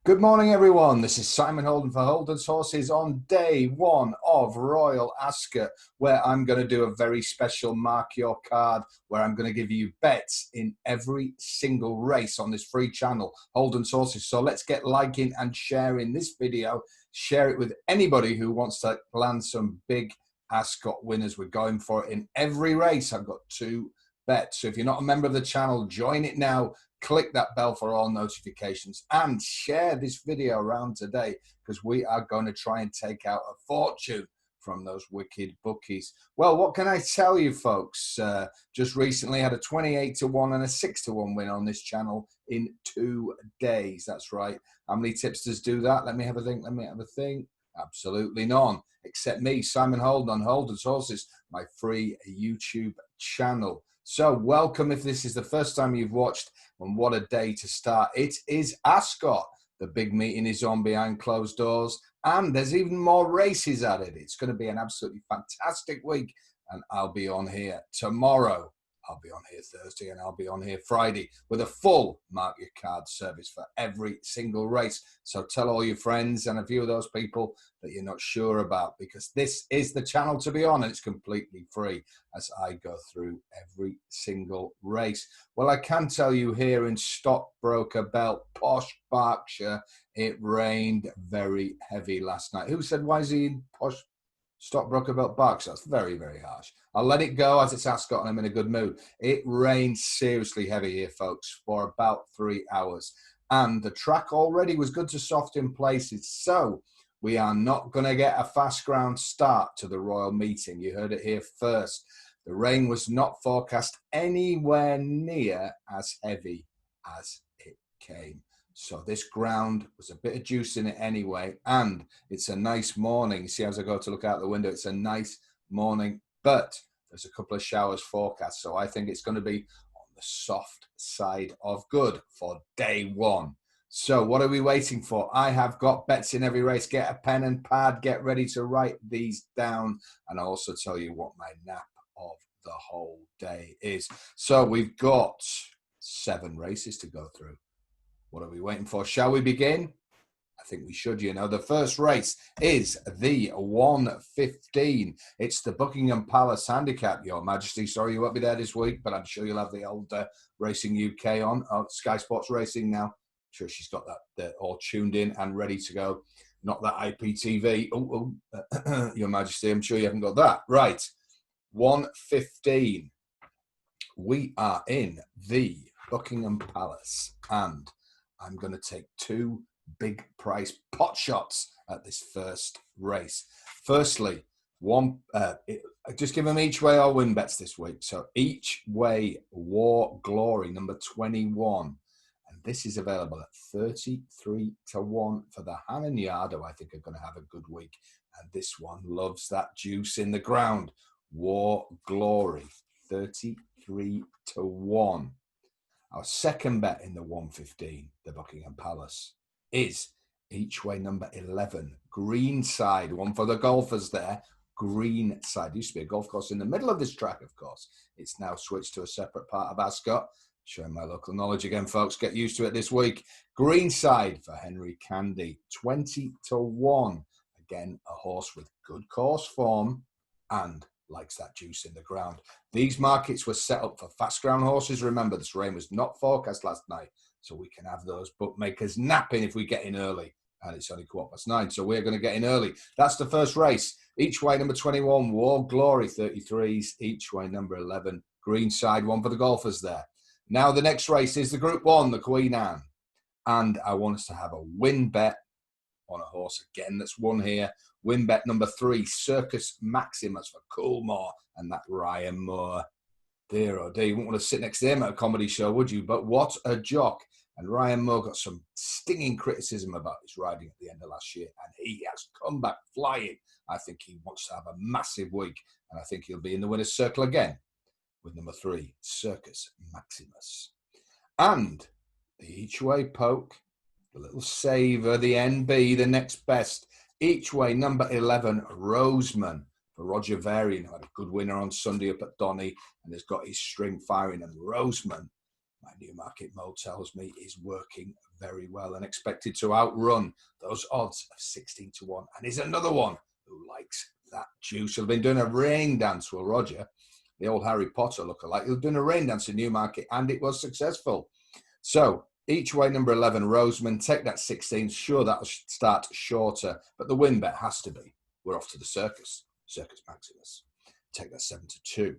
Good morning, everyone. This is Simon Holden for Holdens Horses on day one of Royal Ascot, where I'm going to do a very special Mark Your Card, where I'm going to give you bets in every single race on this free channel, Holdens Horses. So let's get liking and sharing this video. Share it with anybody who wants to land some big Ascot winners. We're going for it in every race. I've got two bets. So if you're not a member of the channel, join it now. Click that bell for all notifications and share this video around today, because we are going to try and take out a fortune from those wicked bookies. Well, what can I tell you, folks? Just recently had a 28-1 and a 6-1 win on this channel in 2 days. That's right. How many tipsters do that? Let me have a think. Absolutely none, except me, Simon Holden, on Holdens Horses, my free YouTube channel. So welcome if this is the first time you've watched, and what a day to start. It is Ascot. The big meeting is on behind closed doors, and there's even more races added. It's going to be an absolutely fantastic week, and I'll be on here tomorrow. I'll be on here Thursday, and I'll be on here Friday with a full Mark Your Card service for every single race. So tell all your friends and a few of those people that you're not sure about, because this is the channel to be on, and it's completely free as I go through every single race. Well, I can tell you here in Stockbroker Belt, posh Berkshire, it rained very heavy last night. Who said, why is he in posh Stockbroker Belt Berkshire? That's very, very harsh. I'll let it go as it's Ascot and I'm in a good mood. It rained seriously heavy here, folks, for about 3 hours. And the track already was good to soft in places. So we are not going to get a fast ground start to the Royal meeting. You heard it here first. The rain was not forecast anywhere near as heavy as it came. So this ground was a bit of juice in it anyway, and it's a nice morning. You see, as I go to look out the window, it's a nice morning, but there's a couple of showers forecast, so I think it's going to be on the soft side of good for day one. So what are we waiting for? I have got bets in every race. Get a pen and pad, get ready to write these down, and I'll also tell you what my nap of the whole day is. So we've got 7 races to go through. What are we waiting for? Shall we begin? I think we should, you know. The first race is the 1:15. It's the Buckingham Palace Handicap, Your Majesty. Sorry you won't be there this week, but I'm sure you'll have the old Racing UK on. Sky Sports Racing now. I'm sure she's got that all tuned in and ready to go. Not that IPTV. Your Majesty, I'm sure you haven't got that. Right. 1:15. We are in the Buckingham Palace, and I'm going to take 2 big price pot shots at this first race. Firstly, just give them each way or win bets this week. So each way War Glory, number 21. And this is available at 33-1 for the Hannon Yardo. I think are going to have a good week. And this one loves that juice in the ground. War Glory, 33-1. Our second bet in the 1:15, the Buckingham Palace, is each way number 11, Greenside. One for the golfers there. Greenside. Used to be a golf course in the middle of this track, of course. It's now switched to a separate part of Ascot. Showing my local knowledge again, folks. Get used to it this week. Greenside for Henry Candy, 20-1. Again, a horse with good course form and likes that juice in the ground. These markets were set up for fast ground horses. Remember, this rain was not forecast last night, so we can have those bookmakers napping if we get in early. And it's only 9:15, so we're going to get in early. That's the first race. Each way number 21, War Glory, 33s. Each way number 11, Greenside. One for the golfers there. Now the next race is the Group 1, the Queen Anne. And I want us to have a win bet on a horse again that's won here. Win bet number 3, Circus Maximus for Coolmore and that Ryan Moore. Dear oh dear, you wouldn't want to sit next to him at a comedy show, would you? But what a jock. And Ryan Moore got some stinging criticism about his riding at the end of last year, and he has come back flying. I think he wants to have a massive week, and I think he'll be in the winner's circle again with number 3, Circus Maximus. And the each way poke, the little saver, the NB, the next best. Each way, number 11, Roseman for Roger Varian, who had a good winner on Sunday up at Donny and has got his string firing. And Roseman, my Newmarket Mo tells me, is working very well and expected to outrun those odds of 16 to 1. And he's another one who likes that juice. He'll been doing a rain dance, Will Roger, the old Harry Potter lookalike. He'll doing a rain dance in Newmarket, and it was successful. So each way, number 11, Roseman, take that 16. Sure, that'll start shorter, but the win bet has to be. We're off to the Circus Maximus. Take that 7 to 2.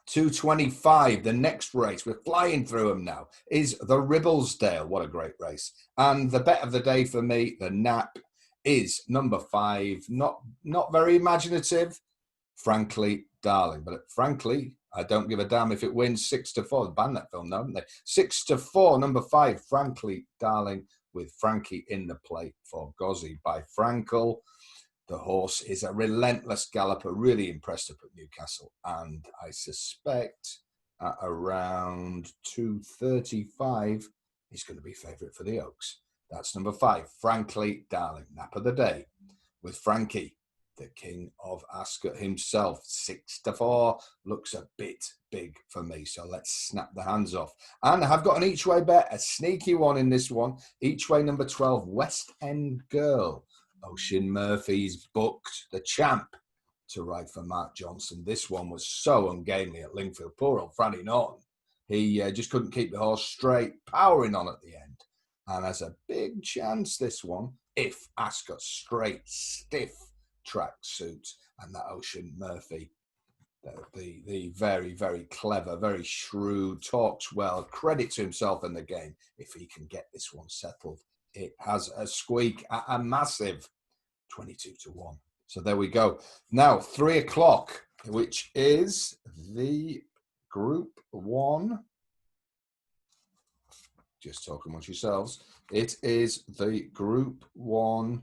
225, the next race, we're flying through them now, is the Ribblesdale. What a great race. And the bet of the day for me, the nap, is number 5. Not very imaginative, Frankly Darling. But frankly, I don't give a damn if it wins 6 to 4. They banned that film now, haven't they? 6 to 4, number 5, Frankly Darling, with Frankie in the plate for Gozzi by Frankel. The horse is a relentless galloper, really impressed up at Newcastle. And I suspect at around 235, he's going to be favourite for the Oaks. That's number 5, Frankly Darling. Nap of the day with Frankie, the King of Ascot himself. 6 to 4 looks a bit big for me. So let's snap the hands off. And I've got an each way bet, a sneaky one in this one. Each way, number 12, West End Girl. Ocean Murphy's booked, the champ, to ride for Mark Johnson. This one was so ungainly at Lingfield. Poor old Franny Norton. He just couldn't keep the horse straight, powering on at the end. And has a big chance, this one, if Ascot's straight, stiff track suit and that Ocean Murphy, the very, very clever, very shrewd, talks well, credit to himself in the game. If he can get this one settled, it has a squeak at a massive 22 to 1. So there we go. Now, 3 o'clock, which is the Group 1. Just talk amongst yourselves. It is the Group 1,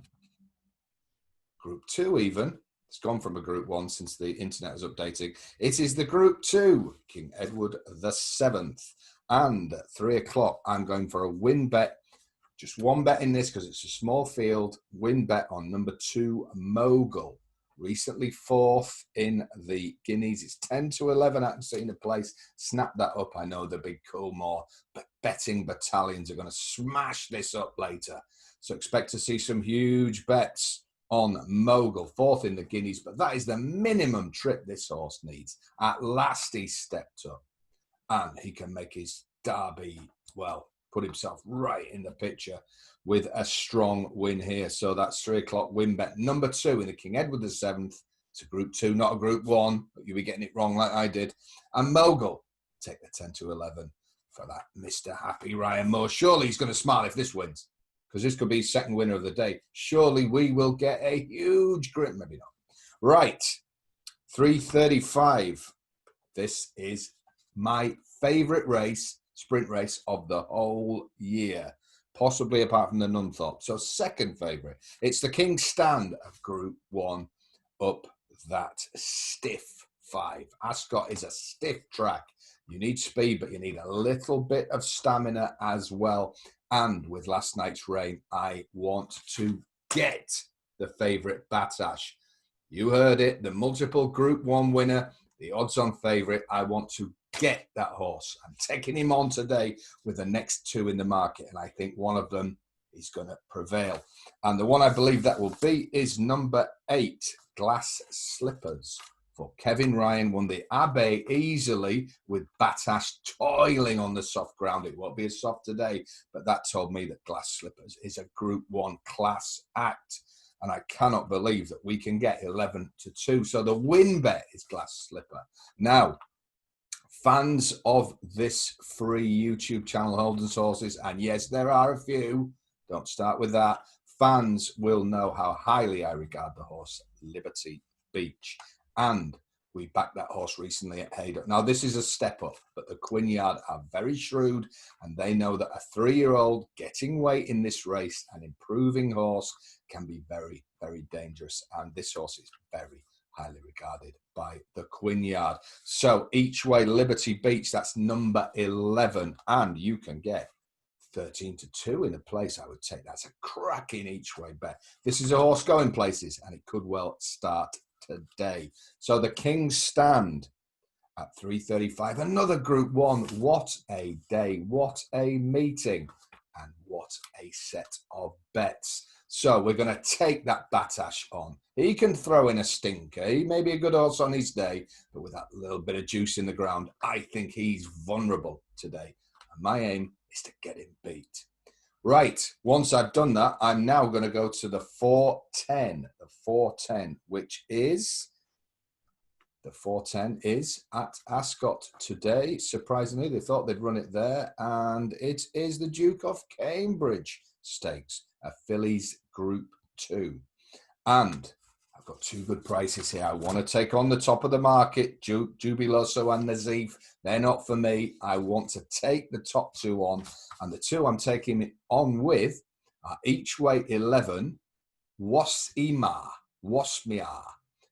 Group 2 even. It's gone from a Group 1 since the internet is updating. It is the Group 2, King Edward the 7th. And at 3 o'clock, I'm going for a win bet. Just one bet in this because it's a small field. Win bet on number 2, Mogul. Recently 4th in the Guineas. It's 10 to 11 at Cena Place. Snap that up. I know the big Coolmore, but betting battalions are going to smash this up later. So expect to see some huge bets on Mogul. 4th in the Guineas, but that is the minimum trip this horse needs. At last he stepped up and he can make his Derby, well, put himself right in the picture with a strong win here. So that's 3 o'clock win bet. Number 2 in the King Edward the 7th. It's a Group 2, not a Group 1, but you'll be getting it wrong like I did. And Mogul, take the 10 to 11 for that Mr. Happy Ryan Moore. Surely he's going to smile if this wins, because this could be his second winner of the day. Surely we will get a huge grip. Maybe not. Right, 3:35. This is my favourite race, sprint race of the whole year, possibly apart from the Nunthorpe. So second favourite. It's the King's Stand of Group 1 up that stiff 5. Ascot is a stiff track. You need speed, but you need a little bit of stamina as well. And with last night's rain, I want to get the favourite Batash. You heard it, the multiple Group 1 winner, the odds-on favourite. I want to get that horse. I'm taking him on today with the next 2 in the market, and I think one of them is going to prevail. And the one I believe that will be is number 8, Glass Slippers. For Kevin Ryan, won the Abbey easily with Batash toiling on the soft ground. It won't be as soft today, but that told me that Glass Slippers is a Group 1 class act. And I cannot believe that we can get 11 to 2. So the win bet is Glass Slipper. Now, fans of this free YouTube channel, Holdens Horses, and yes, there are a few, don't start with that, fans will know how highly I regard the horse Liberty Beach. And we backed that horse recently at Haydock. Now, this is a step up, but the Quinnyard are very shrewd, and they know that a 3-year-old getting weight in this race, an improving horse, can be very, very dangerous. And this horse is very highly regarded by the Quinnyard. So each way, Liberty Beach, that's number 11. And you can get 13 to 2 in a place, I would take. That's a cracking each way bet. This is a horse going places, and it could well start today. So the King's Stand at 3:35. Another Group 1. What a day. What a meeting. And what a set of bets. So we're going to take that Batash on. He can throw in a stinker. He may be a good horse on his day, but with that little bit of juice in the ground, I think he's vulnerable today. And my aim is to get him beat. Right, once I've done that, I'm now going to go to the 410. The 410, which is... The 410 is at Ascot today. Surprisingly, they thought they'd run it there. And it is the Duke of Cambridge Stakes, a fillies Group 2. And I've got two good prices here. I want to take on the top of the market, Jubiloso and Nazif. They're not for me. I want to take the top two on. And the two I'm taking it on with are each way 11, Wasmia,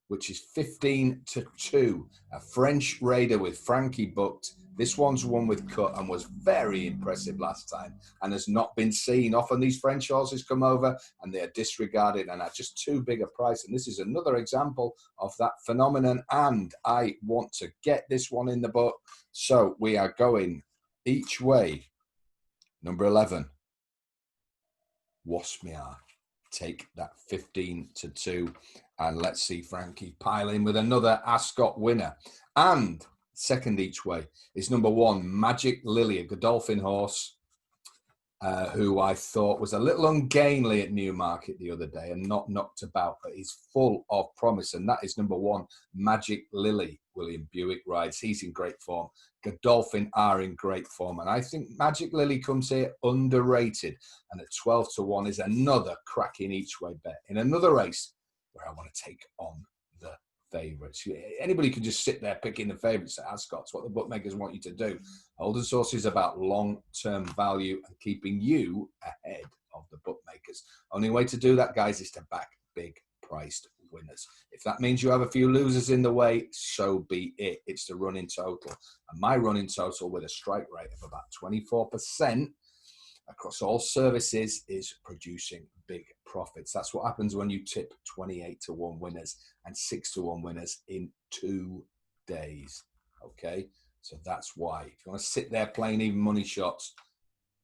which is 15-2. A French raider with Frankie booked. This one's won with cut and was very impressive last time and has not been seen. Often these French horses come over and they are disregarded and are just too big a price. And this is another example of that phenomenon. And I want to get this one in the book. So we are going each way. Number 11, Wasmia. Take that 15-2. And let's see Frankie pile in with another Ascot winner. And second each way is number 1, Magic Lily, a Godolphin horse, who I thought was a little ungainly at Newmarket the other day and not knocked about, but he's full of promise. And that is number 1, Magic Lily. William Buick rides. He's in great form. Godolphin are in great form. And I think Magic Lily comes here underrated. And at 12-1 is another cracking each way bet in another race where I want to take on the favourites. Anybody can just sit there picking the favourites at Ascot. It's what the bookmakers want you to do. Holdens Horses is about long-term value and keeping you ahead of the bookmakers. Only way to do that, guys, is to back big priced winners. If that means you have a few losers in the way, so be it. It's the running total. And my running total with a strike rate of about 24% across all services is producing big profits. That's what happens when you tip 28-1 winners and 6-1 winners in 2 days. Okay, so that's why. If you want to sit there playing even money shots,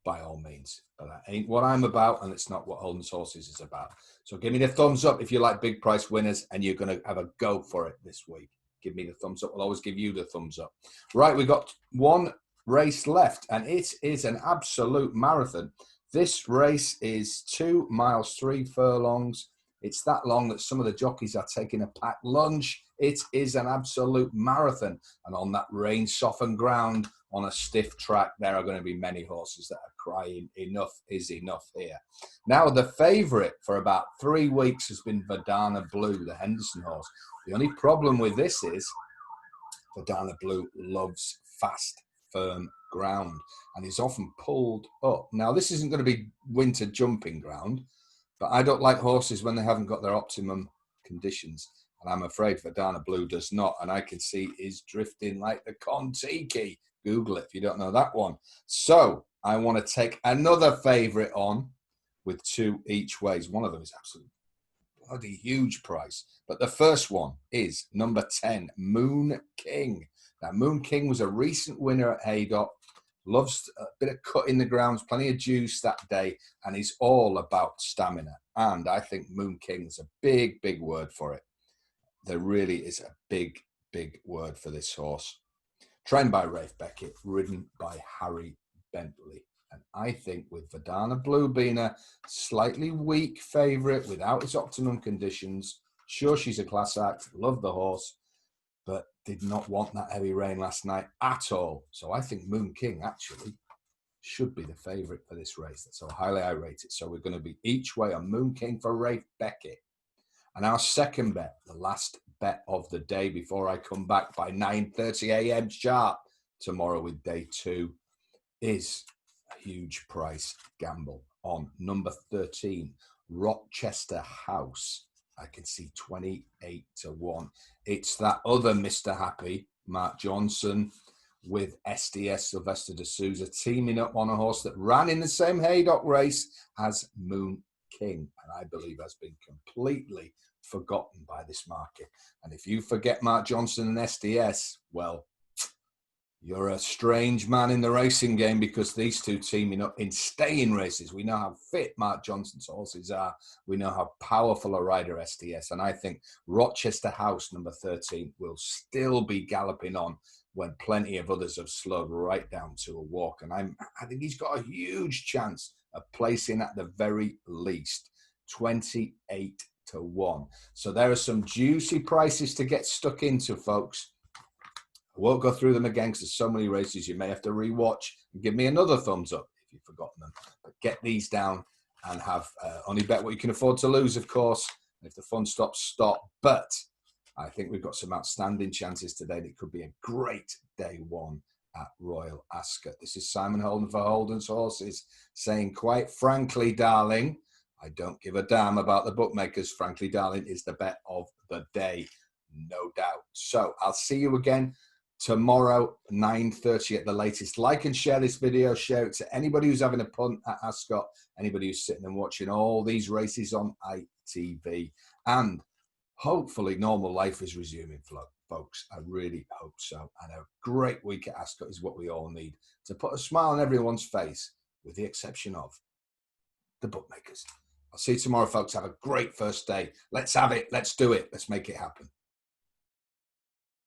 by all means. But that ain't what I'm about, and it's not what Holdens Horses is about. So give me the thumbs up if you like big price winners and you're going to have a go for it this week. Give me the thumbs up. I'll always give you the thumbs up. Right, we've got one race left, and it is an absolute marathon. This race is 2 miles 3 furlongs. It's that long that some of the jockeys are taking a packed lunch. It is an absolute marathon, and on that rain softened ground on a stiff track, there are going to be many horses that are crying enough is enough here. Now, the favourite for about 3 weeks has been Verdana Blue, the Henderson horse. The only problem with this is Verdana Blue loves fast, firm ground and is often pulled up. Now, this isn't going to be winter jumping ground, but I don't like horses when they haven't got their optimum conditions. And I'm afraid Verdana Blue does not. And I can see is drifting like the Kon-Tiki. Google it if you don't know that one. So I want to take another favourite on with 2 each ways. One of them is absolutely bloody huge price. But the first one is number 10, Moon King. Now, Moon King was a recent winner at Haydock. Loves a bit of cut in the grounds, plenty of juice that day, and he's all about stamina. And I think Moon King is a big, big word for it. There really is a big, big word for this horse. Trained by Rafe Beckett, ridden by Harry Bentley. And I think with Verdana Blue being a slightly weak favourite without its optimum conditions, sure, she's a class act, love the horse, but did not want that heavy rain last night at all. So I think Moon King actually should be the favourite for this race. That's how highly I rate it. So we're going to be each way on Moon King for Rafe Beckett. And our second bet, the last bet of the day before I come back by 9:30 a.m. sharp tomorrow with day 2, is a huge price gamble on number 13, Rochester House. I can see 28-1. It's that other Mr. Happy, Mark Johnson, with SDS Sylvester de Souza teaming up on a horse that ran in the same Haydock race as Moon King, and I believe has been completely forgotten by this market. And if you forget Mark Johnson and SDS, well, You're a strange man in the racing game, because these two teaming up in staying races. We know how fit Mark Johnson's horses are. We know how powerful a rider STS. And I think Rochester House, number 13, will still be galloping on when plenty of others have slowed right down to a walk. And I think he's got a huge chance of placing at the very least 28-1. So there are some juicy prices to get stuck into, folks. I won't go through them again because there's so many races you may have to rewatch and give me another thumbs up if you've forgotten them. But get these down and have only bet what you can afford to lose, of course. And if the fun stops, stop. But I think we've got some outstanding chances today that it could be a great day one at Royal Ascot. This is Simon Holden for Holdens Horses saying, quite frankly, darling, I don't give a damn about the bookmakers. Frankly, darling is the bet of the day, no doubt. So I'll see you again tomorrow, 9:30 at the latest. Like and share this video. Share it to anybody who's having a punt at Ascot, anybody who's sitting and watching all these races on ITV. And hopefully normal life is resuming, folks. I really hope so. And a great week at Ascot is what we all need to put a smile on everyone's face, with the exception of the bookmakers. I'll see you tomorrow, folks. Have a great first day. Let's have it. Let's do it. Let's make it happen.